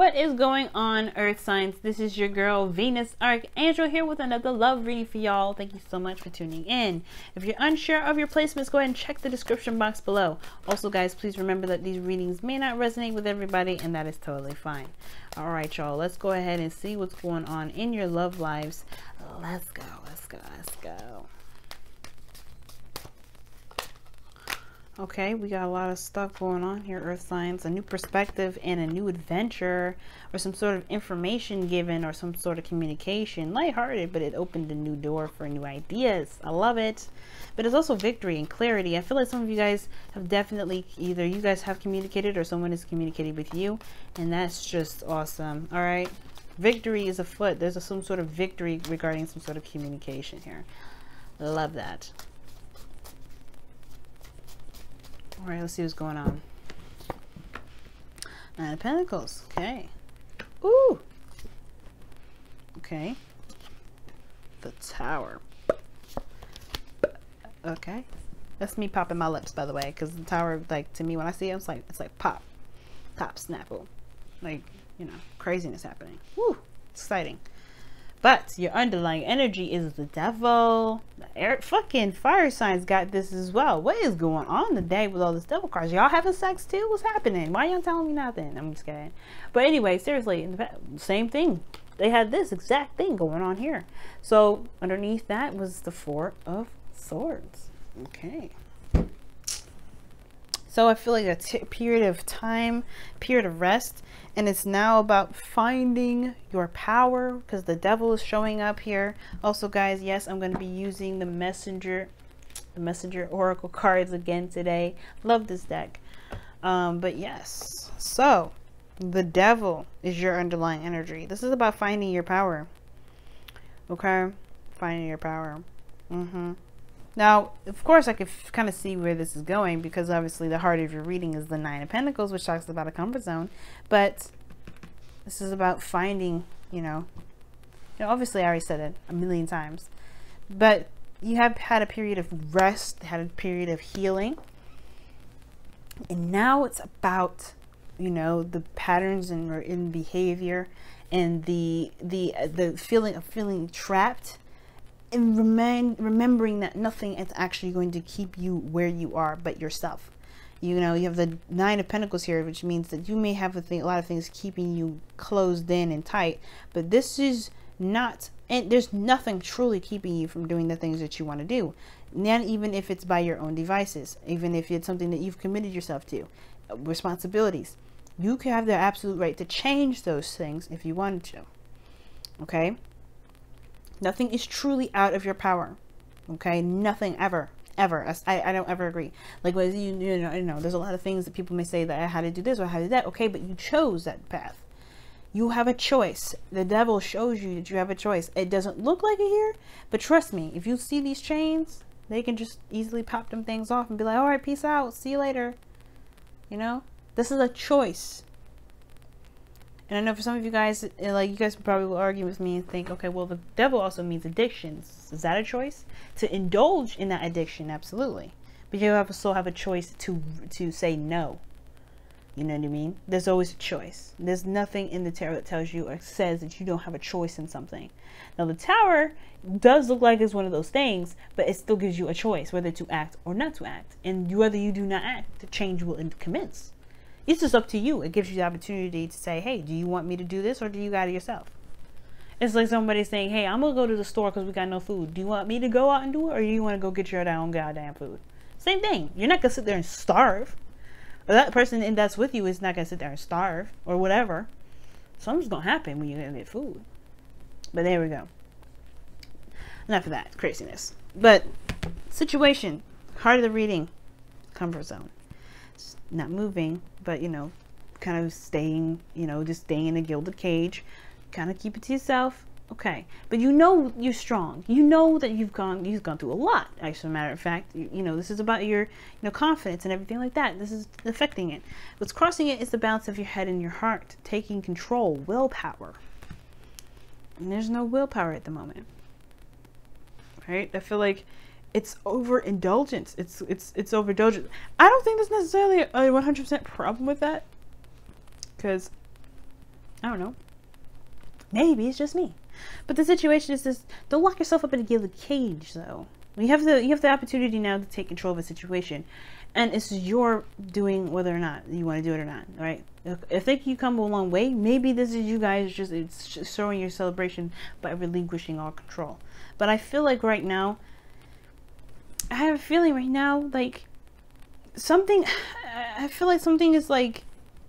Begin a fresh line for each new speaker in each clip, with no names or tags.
What is going on, Earth signs? This is your girl Venus Archangel here with another love reading for y'all. Thank you so much for tuning in. If you're unsure of your placements, go ahead and check the description box below. Also, guys, please remember that these readings may not resonate with everybody, and that is totally fine. All right, y'all, let's go ahead and see what's going on in your love lives. Let's go, let's go, let's go. Okay, we got a lot of stuff going on here, Earth signs. A new perspective and a new adventure, or some sort of information given, or some sort of communication. Lighthearted, but it opened a new door for new ideas. I love it. But it's also victory and clarity. I feel like some of you guys have definitely, either you guys have communicated or someone has communicated with you, and that's just awesome. All right, victory is afoot. There's some sort of victory regarding some sort of communication here. Love that. All right, let's see what's going on. Nine of Pentacles. Okay. Ooh. Okay. The Tower. Okay. That's me popping my lips, by the way, because the Tower, like, to me, when I see it, it's like pop, snapple, like, you know, craziness happening. Woo. Exciting. But your underlying energy is the Devil. The air, fucking fire signs got this as well. What is going on today with all this Devil cards? Y'all having sex too? What's happening? Why y'all telling me nothing? I'm just kidding. But anyway, seriously, same thing. They had this exact thing going on here. So underneath that was the Four of Swords. Okay. So I feel like a period of time, period of rest, and it's now about finding your power, because the Devil is showing up here. Also, guys, yes, I'm going to be using the Messenger Oracle cards again today. Love this deck. But yes, so the Devil is your underlying energy. This is about finding your power. Okay, finding your power. Now, of course, I could kind of see where this is going, because obviously the heart of your reading is the Nine of Pentacles, which talks about a comfort zone. But this is about finding, you know, obviously I already said it a million times, but you have had a period of rest, had a period of healing. And now it's about, you know, the patterns in behavior and the feeling of feeling trapped. And remembering that nothing is actually going to keep you where you are but yourself. You know, you have the Nine of Pentacles here, which means that you may have a lot of things keeping you closed in and tight, but this is not, and there's nothing truly keeping you from doing the things that you want to do. Not even if it's by your own devices, even if it's something that you've committed yourself to, responsibilities. You can have the absolute right to change those things if you wanted to. Okay? Nothing is truly out of your power. Okay, nothing ever. I don't ever agree. Like, well, you know, there's a lot of things that people may say that I had to do this or I had to do that. Okay, but you chose that path. You have a choice. The Devil shows you that you have a choice. It doesn't look like it here, but trust me, if you see these chains, they can just easily pop them things off and be like, all right, peace out, see you later. You know, this is a choice. And I know for some of you guys, like, you guys probably will argue with me and think, okay, well, the Devil also means addictions. Is that a choice? To indulge in that addiction, absolutely. But you also have a choice to say no. You know what I mean? There's always a choice. There's nothing in the tarot that tells you or says that you don't have a choice in something. Now, the Tower does look like it's one of those things, but it still gives you a choice whether to act or not to act. And whether you do not act, the change will commence. It's just up to you. It gives you the opportunity to say, hey, do you want me to do this, or do you got it yourself? It's like somebody saying, hey, I'm going to go to the store because we got no food. Do you want me to go out and do it, or do you want to go get your own goddamn food? Same thing. You're not going to sit there and starve. Or that person that's with you is not going to sit there and starve or whatever. Something's going to happen when you're going to get food. But there we go. Enough of that craziness. But situation, heart of the reading, comfort zone. Not moving, but, you know, kind of staying, you know, just staying in a gilded cage. Kind of keep it to yourself. Okay, but you know you're strong. You know that you've gone through a lot. As a matter of fact, you know, this is about your, you know, confidence and everything like that. This is affecting it. What's crossing it is the balance of your head and your heart, taking control, willpower. And there's no willpower at the moment. Right? I feel like it's overindulgence. It's overindulgence. I don't think there's necessarily a 100% problem with that, because I don't know. Maybe it's just me. But the situation is this: don't lock yourself up in a gilded cage, though. You have the opportunity now to take control of a situation, and it's your doing whether or not you want to do it or not. All right. I think you come a long way. Maybe this is you guys it's just showing your celebration by relinquishing all control. But I feel like right now, I have a feeling right now, like something. I feel like something is like.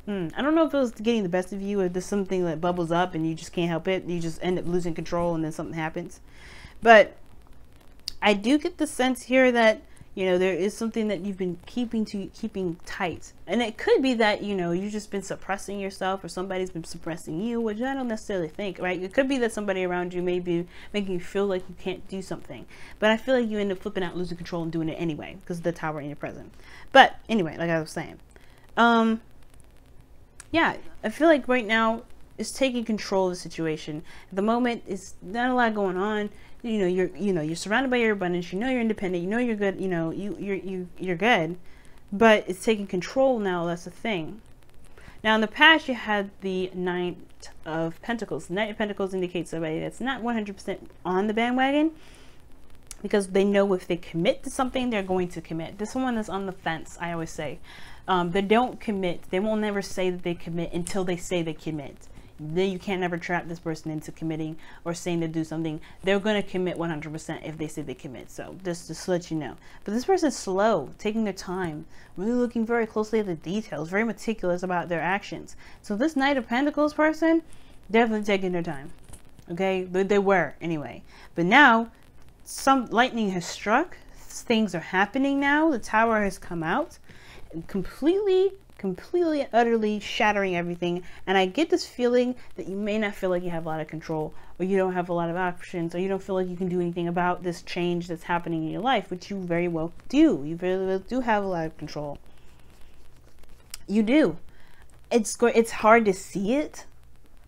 I don't know if it was getting the best of you, or there's something that bubbles up and you just can't help it. You just end up losing control, and then something happens. But I do get the sense here that, you know, there is something that you've been keeping tight. And it could be that, you know, you've just been suppressing yourself, or somebody's been suppressing you, which I don't necessarily think, right? It could be that somebody around you may be making you feel like you can't do something. But I feel like you end up flipping out, losing control, and doing it anyway, because of the Tower in your present. But anyway, like I was saying, yeah, I feel like right now it's taking control of the situation. At the moment, it's not a lot going on. You know, you're surrounded by your abundance. You know, you're independent. You know, you're good. You know, you're good. But it's taking control now. That's the thing. Now, in the past, you had the Knight of Pentacles. The Knight of Pentacles indicates somebody that's not 100% on the bandwagon, because they know if they commit to something, they're going to commit. This one is on the fence, I always say. They don't commit. They will never say that they commit until they say they commit. Then you can't ever trap this person into committing or saying to do something. They're going to commit 100% if they say they commit. So just to let you know. But this person's slow, taking their time, really looking very closely at the details, very meticulous about their actions. So this Knight of Pentacles person, definitely taking their time. Okay? They were anyway. But now, some lightning has struck. Things are happening now. The Tower has come out. Completely, utterly shattering everything. And I get this feeling that you may not feel like you have a lot of control, or you don't have a lot of options, or you don't feel like you can do anything about this change that's happening in your life, which you very well do. You very well do have a lot of control. You do. It's hard to see it,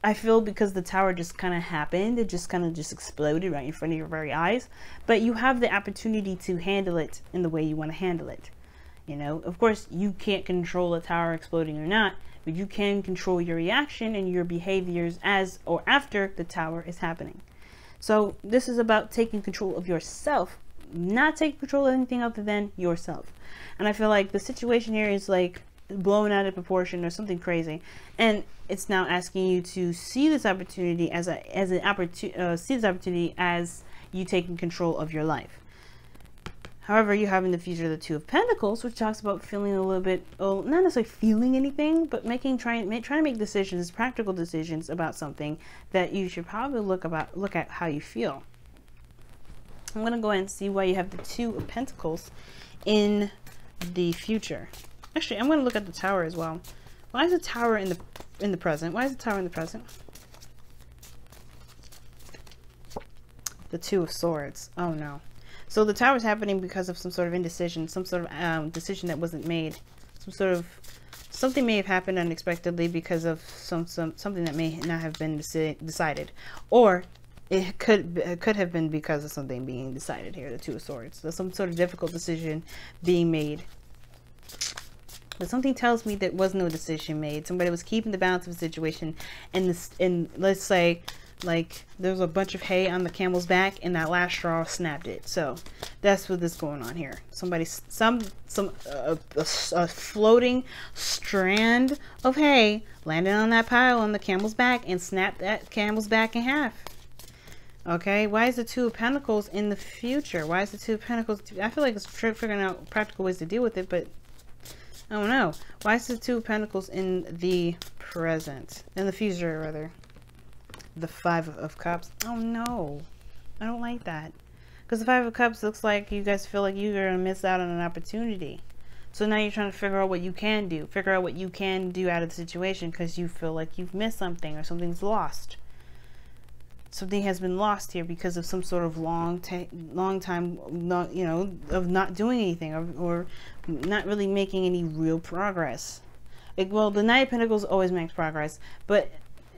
I feel, because the Tower just kind of happened. It just kind of exploded right in front of your very eyes. But you have the opportunity to handle it in the way you want to handle it. You know, of course, you can't control a tower exploding or not, but you can control your reaction and your behaviors as or after the tower is happening. So this is about taking control of yourself, not taking control of anything other than yourself. And I feel like the situation here is like blown out of proportion or something crazy, and it's now asking you to see this opportunity as an opportunity, see this opportunity as you taking control of your life. However, you have in the future the Two of Pentacles, which talks about feeling a little bit, not necessarily feeling anything, but trying to make decisions, practical decisions about something that you should probably look at how you feel. I'm going to go ahead and see why you have the Two of Pentacles in the future. Actually, I'm going to look at the Tower as well. Why is the Tower in the present? Why is the Tower in the present? The Two of Swords. Oh no. So the Tower is happening because of some sort of indecision, some sort of decision that wasn't made. Something may have happened unexpectedly because of something that may not have been decided, or it could have been because of something being decided here. The Two of Swords. So some sort of difficult decision being made. But something tells me there was no decision made. Somebody was keeping the balance of the situation, and let's say, like, there was a bunch of hay on the camel's back, and that last straw snapped it. So that's what is going on here. A floating strand of hay landed on that pile on the camel's back and snapped that camel's back in half. Okay, why is the Two of Pentacles in the future? Why is the Two of Pentacles? I feel like it's figuring out practical ways to deal with it, but I don't know. Why is the Two of Pentacles in the present? In the future, rather. The Five of Cups. Oh no, I don't like that, because the Five of Cups looks like you guys feel like you're gonna miss out on an opportunity. So now you're trying to figure out what you can do, out of the situation, because you feel like you've missed something, or something's lost. Something has been lost here because of some sort of long time, you know, of not doing anything, or not really making any real progress. Well, the Knight of Pentacles always makes progress, but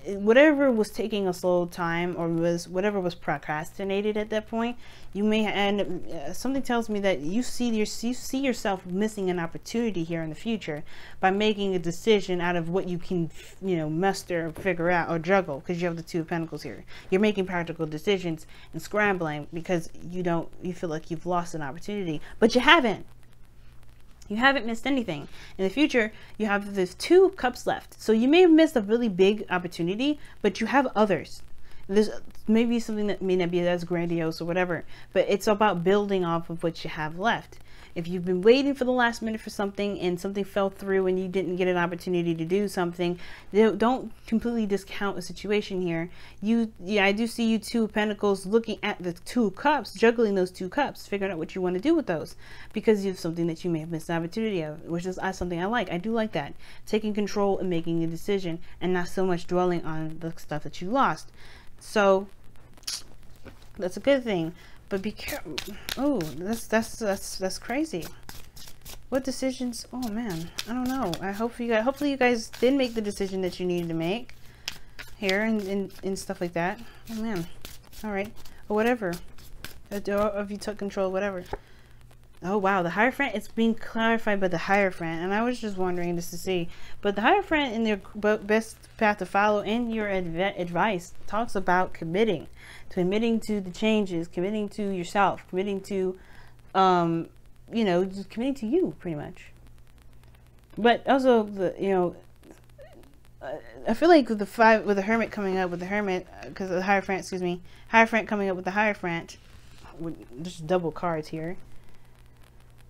whatever was taking a slow time, or was whatever was procrastinated at that point, you may end something tells me that you see yourself missing an opportunity here in the future by making a decision out of what you can, you know, muster or figure out or juggle, because you have the Two of Pentacles here. You're making practical decisions and scrambling because you feel like you've lost an opportunity, but you haven't. You haven't missed anything. In the future, you have the Two Cups left. So you may have missed a really big opportunity, but you have others. There's maybe something that may not be as grandiose or whatever, but it's about building off of what you have left. If you've been waiting for the last minute for something and something fell through and you didn't get an opportunity to do something, don't completely discount a situation here. I do see you Two of Pentacles looking at the Two Cups, juggling those Two Cups, figuring out what you want to do with those, because you have something that you may have missed an opportunity of, which is something I like. I do like that. Taking control and making a decision and not so much dwelling on the stuff that you lost. So that's a good thing. But be careful. Oh, that's crazy. What decisions? Oh man, I don't know. Hopefully you guys did make the decision that you needed to make here and stuff like that. Oh man. All right. Or whatever. If you took control, whatever. Oh wow, the Hierophant, it's being clarified by the Hierophant, and I was just wondering just to see. But the Hierophant in their best path to follow in your advice talks about committing to the changes, committing to yourself, committing to, you know, just committing to you pretty much. But also I feel like with the Hermit coming up with the Hermit, because of the Hierophant, excuse me, Hierophant coming up with the Hierophant, with just double cards here.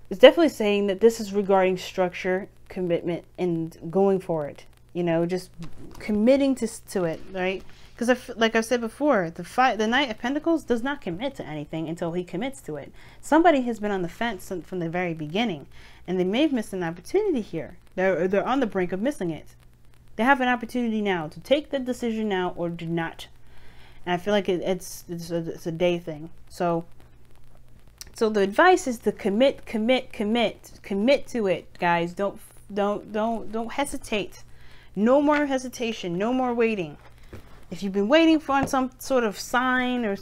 It's definitely saying that this is regarding structure, commitment, and going for it. You know, just committing to it, right? Because like I've said before, the Knight of Pentacles does not commit to anything until he commits to it. Somebody has been on the fence from the very beginning, and they may have missed an opportunity here. They're on the brink of missing it. They have an opportunity now to take the decision now or do not. And I feel like it's a day thing. So the advice is to commit to it, guys. Don't hesitate. No more hesitation. No more waiting. If you've been waiting for some sort of sign, or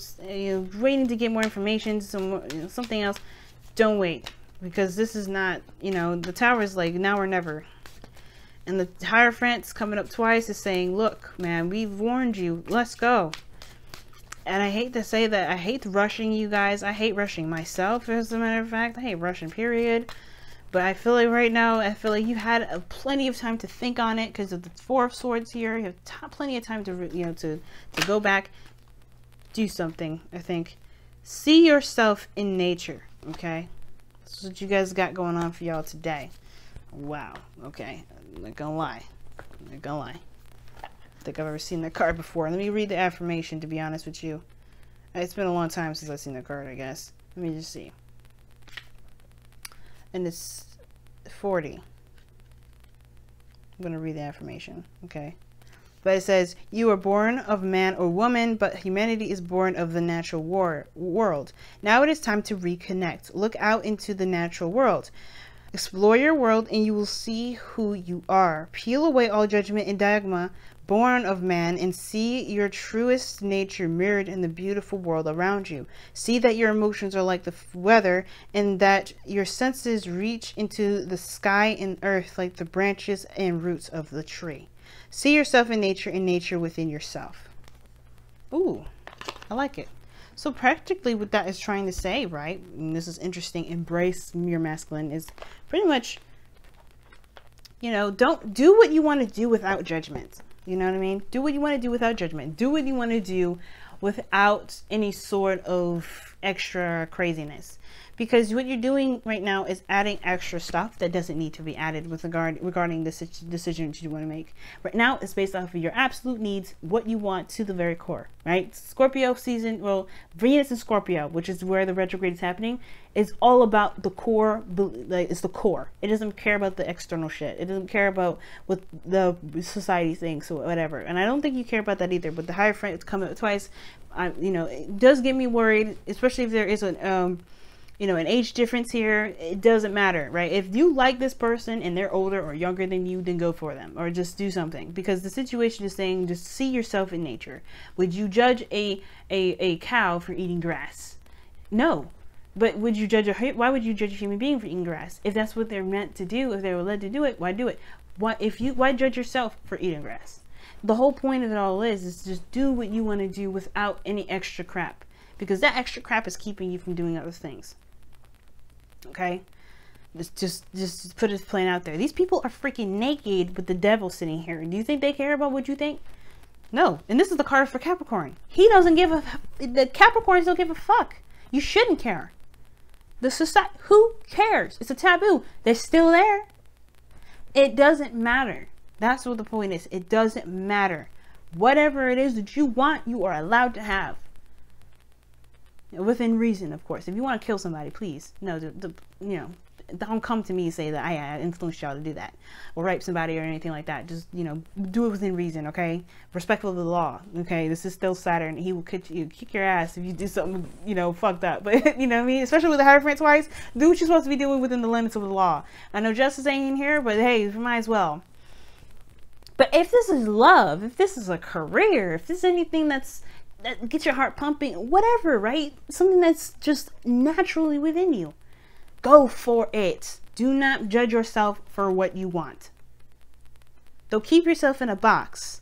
waiting to get more information, something else, don't wait, because this is not, the Tower is like now or never. And the Hierophant's coming up twice is saying, look, man, we've warned you. Let's go. And I hate to say that. I hate rushing you guys. I hate rushing myself, as a matter of fact. I hate rushing, period. But I feel like right now, you had plenty of time to think on it because of the Four of Swords here. You have plenty of time to, to go back, do something, I think. See yourself in nature, okay? That's what you guys got going on for y'all today. Wow, okay. I'm not gonna lie. I'm not gonna lie. I don't think I've ever seen that card before. Let me read the affirmation, to be honest with you. It's been a long time since I've seen that card, I guess. Let me just see. And it's 40. I'm going to read the affirmation, okay? But it says, you are born of man or woman, but humanity is born of the natural world. Now it is time to reconnect. Look out into the natural world. Explore your world and you will see who you are. Peel away all judgment and dogma born of man and see your truest nature mirrored in the beautiful world around you. See that your emotions are like the weather and that your senses reach into the sky and earth like the branches and roots of the tree. See yourself in nature and nature within yourself. Ooh, I like it. So practically what that is trying to say, right? And this is interesting. Embrace your masculine is pretty much, don't do what you want to do without judgment. You know what I mean? Do what you want to do without judgment. Do what you want to do without any sort of extra craziness. Because what you're doing right now is adding extra stuff that doesn't need to be added with regarding the decision that you want to make. Right now, it's based off of your absolute needs, what you want to the very core, right? Scorpio season, well, Venus in Scorpio, which is where the retrograde is happening, is all about the core. Like, it's the core. It doesn't care about the external shit. It doesn't care about what the society thinks or whatever. And I don't think you care about that either. But the Hierophant is coming up twice. It does get me worried, especially if there is you know, an age difference here, it doesn't matter, right? If you like this person and they're older or younger than you, then go for them, or just do something, because the situation is saying just see yourself in nature. Would you judge a cow for eating grass? No. But would you judge why would you judge a human being for eating grass? If that's what they're meant to do, if they were led to do it, why do it? Why judge yourself for eating grass? The whole point of it all is just do what you want to do without any extra crap, because that extra crap is keeping you from doing other things. Okay, just put it plain out there. These people are freaking naked with the devil sitting here. Do you think they care about what you think? No. And this is the card for Capricorn. The Capricorns don't give a fuck. You shouldn't care. The society, who cares? It's a taboo. They're still there. It doesn't matter. That's what the point is. It doesn't matter. Whatever it is that you want, you are allowed to have. Within reason, of course. If you want to kill somebody, please. No, you know, don't come to me and say that I influenced y'all to do that, or rape somebody or anything like that. Just, you know, do it within reason, okay? Respectful of the law, okay? This is still Saturn. He will kick your ass if you do something, you know, fucked up. But, you know what I mean? Especially with the Hierophant twice, do what you're supposed to be doing within the limits of the law. I know justice ain't in here, but hey, you might as well. But if this is love, if this is a career, if this is anything that gets your heart pumping, whatever, right? Something that's just naturally within you. Go for it. Do not judge yourself for what you want. Don't keep yourself in a box.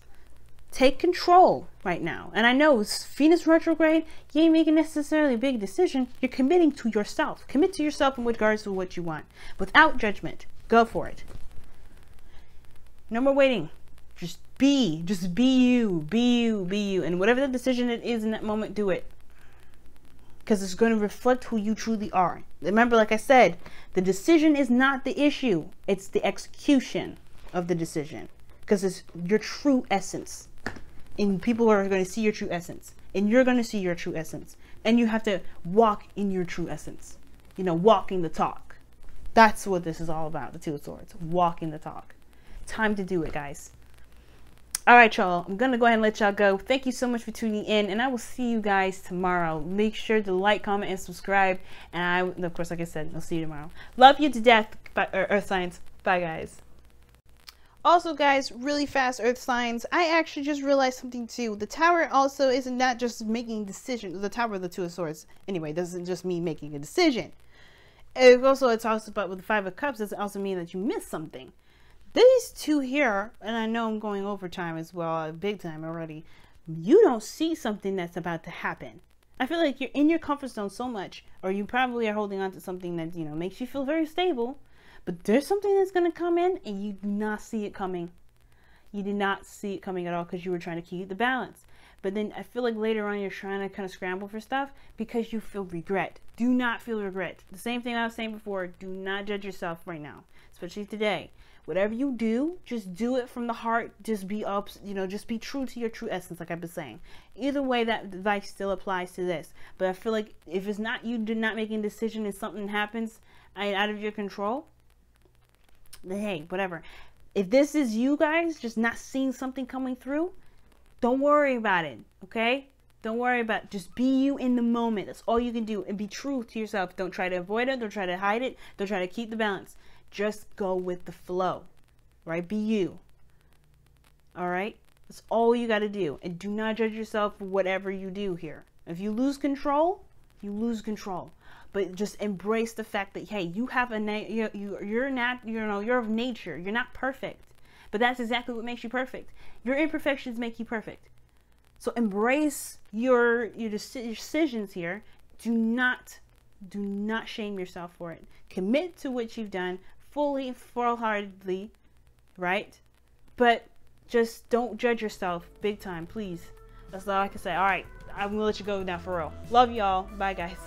Take control right now. And I know it's Venus retrograde. You ain't making necessarily a big decision. You're committing to yourself. Commit to yourself in regards to what you want. Without judgment. Go for it. No more waiting. Just be you, be you. And whatever the decision it is in that moment, do it. Because it's going to reflect who you truly are. Remember, like I said, the decision is not the issue. It's the execution of the decision. Because it's your true essence. And people are going to see your true essence. And you're going to see your true essence. And you have to walk in your true essence. You know, walking the talk. That's what this is all about, the Two of Swords. Walking the talk. Time to do it, guys. All right, y'all. I'm going to go ahead and let y'all go. Thank you so much for tuning in, and I will see you guys tomorrow. Make sure to like, comment, and subscribe. And of course, like I said, I'll see you tomorrow. Love you to death, Earth signs. Bye, guys. Also, guys, really fast, Earth signs. I actually just realized something, too. The Tower also isn't not just making decisions. The Tower of the Two of Swords, anyway, doesn't just mean making a decision. It talks about with the Five of Cups, doesn't also mean that you missed something. These two here, and I know I'm going overtime as well, big time already, you don't see something that's about to happen. I feel like you're in your comfort zone so much, or you probably are holding on to something that, you know, makes you feel very stable, but there's something that's going to come in and you do not see it coming. You did not see it coming at all because you were trying to keep the balance. But then I feel like later on you're trying to kind of scramble for stuff because you feel regret. Do not feel regret. The same thing I was saying before, do not judge yourself right now, especially today. Whatever you do, just do it from the heart. Just be up, you know, just be true to your true essence, like I've been saying. Either way, that advice still applies to this. But I feel like if it's not you not making a decision and something happens out of your control, then hey, whatever. If this is you guys just not seeing something coming through, don't worry about it, okay? Don't worry about it. Just be you in the moment. That's all you can do. And be true to yourself. Don't try to avoid it. Don't try to hide it. Don't try to keep the balance. Just go with the flow, right? Be you. All right? That's all you got to do. And do not judge yourself for whatever you do here. If you lose control, you lose control. But just embrace the fact that, hey, you have you're of nature. You're not perfect. But that's exactly what makes you perfect. Your imperfections make you perfect. So embrace your decisions here. Do not shame yourself for it. Commit to what you've done fully, full-heartedly, right? But just don't judge yourself big time, please. That's all I can say. All right, I'm gonna let you go now for real. Love y'all. Bye, guys.